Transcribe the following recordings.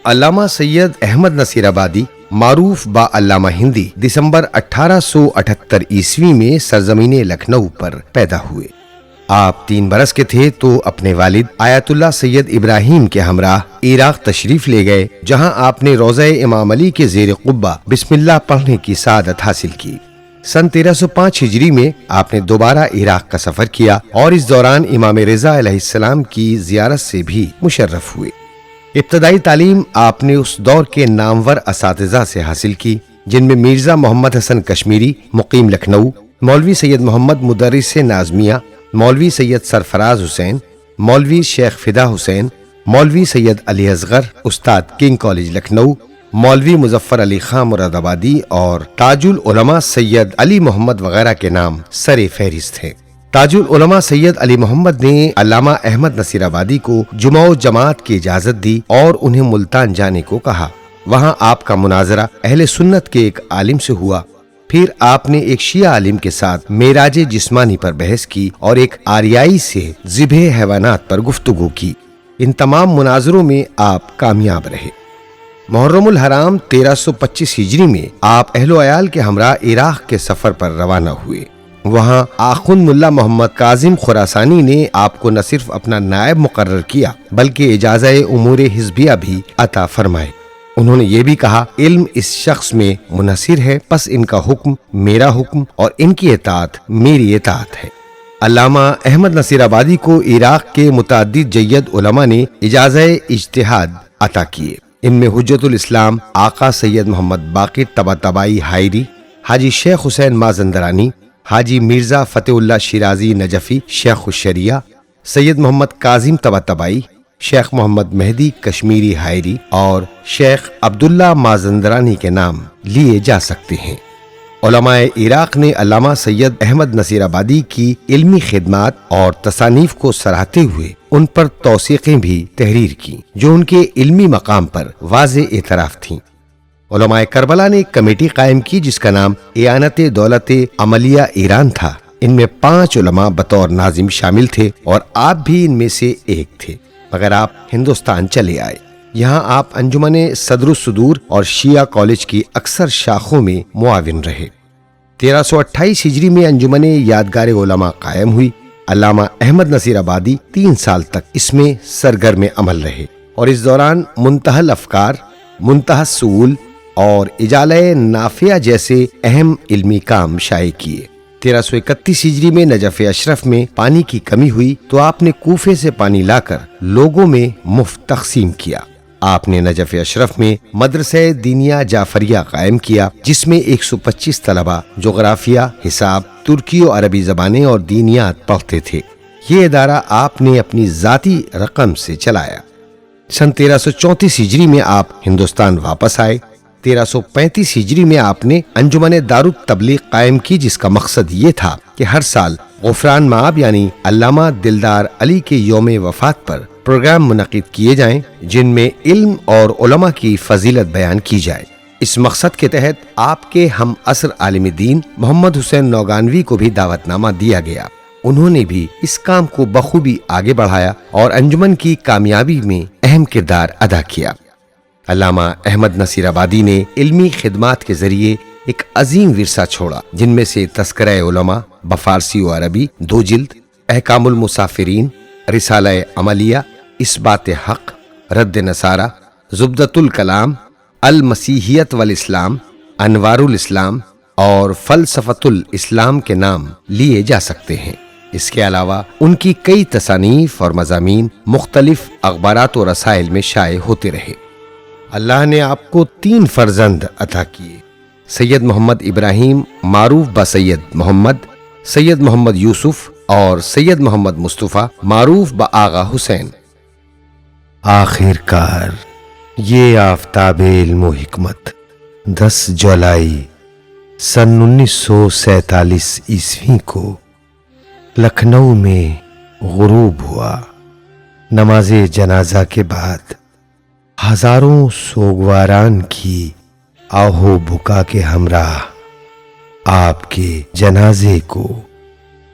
علامہ سید احمد نصیر آبادی معروف با علامہ ہندی دسمبر 1878 عیسوی میں سرزمین لکھنؤ پر پیدا ہوئے۔ آپ 3 برس کے تھے تو اپنے والد آیت اللہ سید ابراہیم کے ہمراہ عراق تشریف لے گئے، جہاں آپ نے روضہ امام علی کے زیر قبہ بسم اللہ پڑھنے کی سعادت حاصل کی۔ سن 1305 ہجری میں آپ نے دوبارہ عراق کا سفر کیا اور اس دوران امام رضا علیہ السلام کی زیارت سے بھی مشرف ہوئے۔ ابتدائی تعلیم آپ نے اس دور کے نامور اساتذہ سے حاصل کی، جن میں مرزا محمد حسن کشمیری مقیم لکھنؤ، مولوی سید محمد مدرس نازمیہ، مولوی سید سرفراز حسین، مولوی شیخ فدا حسین، مولوی سید علی اصغر استاد کنگ کالج لکھنؤ، مولوی مظفر علی خان مراد آبادی اور تاج العلماء سید علی محمد وغیرہ کے نام سر فہرست ہیں۔ تاج العلماء سید علی محمد نے علامہ احمد نصیر آبادی کو جمعہ و جماعت کی اجازت دی اور انہیں ملتان جانے کو کہا۔ وہاں آپ کا مناظرہ اہل سنت کے ایک عالم سے ہوا۔ پھر آپ نے ایک شیعہ عالم کے ساتھ معراج جسمانی پر بحث کی اور ایک آریائی سے ذبح حیوانات پر گفتگو کی۔ ان تمام مناظروں میں آپ کامیاب رہے۔ محرم الحرام 1325 ہجری میں آپ اہل و عیال کے ہمراہ عراق کے سفر پر روانہ ہوئے۔ وہاں آخوند ملا محمد کاظم خراسانی نے آپ کو نہ صرف اپنا نائب مقرر کیا بلکہ اجازہ امور حزبیہ بھی عطا فرمائے۔ انہوں نے یہ بھی کہا، علم اس شخص میں منحصر ہے، پس ان کا حکم میرا حکم اور ان کی اطاعت میری اطاعت ہے۔ علامہ احمد نصیر آبادی کو عراق کے متعدد جید علماء نے اجازہ اجتہاد عطا کیے۔ ان میں حجت الاسلام آقا سید محمد باقر طباطبائی حائری، حاجی شیخ حسین مازندرانی، حاجی مرزا فتح اللہ شیرازی نجفی شیخ الشریعہ، سید محمد کاظم طباطبائی، شیخ محمد مہدی کشمیری حائری اور شیخ عبداللہ مازندرانی کے نام لیے جا سکتے ہیں۔ علماء عراق نے علامہ سید احمد نصیر آبادی کی علمی خدمات اور تصانیف کو سراہتے ہوئے ان پر توثیقیں بھی تحریر کی جو ان کے علمی مقام پر واضح اعتراف تھیں۔ علماء کربلا نے ایک کمیٹی قائم کی جس کا نام اعانت دولت عملیہ ایران تھا۔ ان میں 5 علماء بطور ناظم شامل تھے اور آپ بھی ان میں سے ایک تھے، مگر آپ ہندوستان چلے آئے۔ یہاں آپ انجمن صدر الصدور اور شیعہ کالج کی اکثر شاخوں میں معاون رہے۔ 1328 ہجری میں انجمن یادگار علماء قائم ہوئی۔ علامہ احمد نصیر آبادی 3 سال تک اس میں سرگرم عمل رہے اور اس دوران منتہی الافکار، منتہی السؤول اور اجالہ نافعہ جیسے اہم علمی کام شائع کیے۔ 1331 ہجری میں نجف اشرف میں پانی کی کمی ہوئی تو آپ نے کوفے سے پانی لا کر لوگوں میں مفت تقسیم کیا۔ آپ نے نجف اشرف میں مدرسہ دینیہ جعفریہ قائم کیا جس میں 125 طلبہ جغرافیہ، حساب، ترکی و عربی زبانیں اور دینیات پڑھتے تھے۔ یہ ادارہ آپ نے اپنی ذاتی رقم سے چلایا۔ سن 1334 ہجری میں آپ ہندوستان واپس آئے۔ 1335 ہجری میں آپ نے انجمن دارالتبلیغ قائم کی جس کا مقصد یہ تھا کہ ہر سال غفران مآب یعنی علامہ دلدار علی کے یوم وفات پر پروگرام منعقد کیے جائیں جن میں علم اور علماء کی فضیلت بیان کی جائے۔ اس مقصد کے تحت آپ کے ہم عصر عالم دین محمد حسین نوگانوی کو بھی دعوت نامہ دیا گیا۔ انہوں نے بھی اس کام کو بخوبی آگے بڑھایا اور انجمن کی کامیابی میں اہم کردار ادا کیا۔ علامہ احمد نصیر آبادی نے علمی خدمات کے ذریعے ایک عظیم ورثہ چھوڑا جن میں سے تذکرہ علماء بفارسی و عربی 2 جلد، احکام المسافرین، رسالہ عملیہ، اثبات حق، رد نصارہ، زبدۃ الکلام، المسیحیت والاسلام، انوار الاسلام اور فلسفۃ الاسلام کے نام لیے جا سکتے ہیں۔ اس کے علاوہ ان کی کئی تصانیف اور مضامین مختلف اخبارات و رسائل میں شائع ہوتے رہے۔ اللہ نے آپ کو 3 فرزند عطا کیے: سید محمد ابراہیم معروف بسید محمد، سید محمد یوسف اور سید محمد مصطفیٰ معروف بآغا حسین۔ آخر کار یہ آفتاب علم و حکمت 10 جولائی سن 1947 عیسوی کو لکھنؤ میں غروب ہوا۔ نماز جنازہ کے بعد ہزاروں سوگواران کی آہو بکا کے ہمراہ آپ کے جنازے کو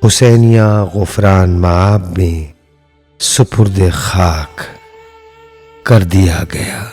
حسینیہ غفران مآب میں سپرد خاک کر دیا گیا۔